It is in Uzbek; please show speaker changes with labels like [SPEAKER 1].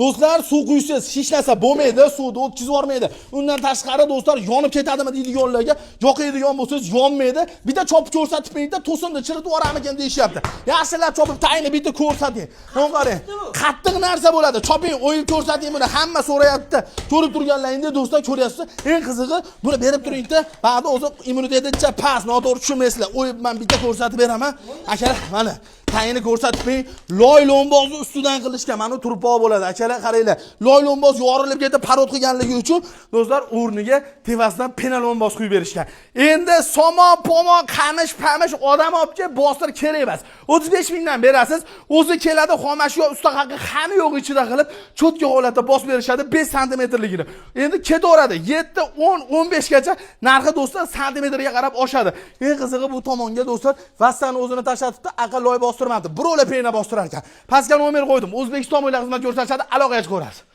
[SPEAKER 1] Do'stlar, suv quysiz hech narsa bo'lmaydi, suvni o'tkazib yubormaydi. Undan tashqari do'stlar, yonib ketadimi deydiganlarga, yoqadigan bo'lsangiz yonmaydi. Bitta chopib ko'rsatib qo'yingda, to'sinni chiritib yuboramikan deyishyapti. Yaxshilab chopib tayini bitta ko'rsating. Mana qarang, qattiq narsa bo'ladi. Choping, o'yib ko'rsating buni. Hamma so'rayapti. Ko'rib turganlaringda do'stlar ko'ryapsiz. Eng qizig'i, buni berib turingda, ba'da o'zi immuniteticha past, noto'g'ri tushunmaysizlar. O'yib men bitta ko'rsatib beraman. Akalar, mana tayini ko'rsatib qo'ying. Loy lombozni ustidan qilishga mana turpoq bo'ladi. Akalar qaranglar. Loy lomboz yorilib ketib parod qilganligi uchun do'stlar o'rniga tevasidan pena lomboz quyib berishgan. Endi somon, pomon, qamish, pamish odam olib kelib bostirib kerak emas. 35 mingdan berasiz. O'zi keladi, xomashyo usta haqi hamma yo'q ichida qilib, cho'tka holatda bosib berishadi 5 santimetrligini. Endi ketaveradi. 7, 10, 15 gacha narxi do'stlar santimetrga qarab oshadi. Eng qizig'i bu tomonga do'stlar vassani o'zini tashlatibdi, aql loy bostirmadi. Birola pena bostirar ekan. Pastga nomer qo'ydim. O'zbekiston bo'ylab xizmat ko'rsatishadi, aloqaga chiqaverasiz.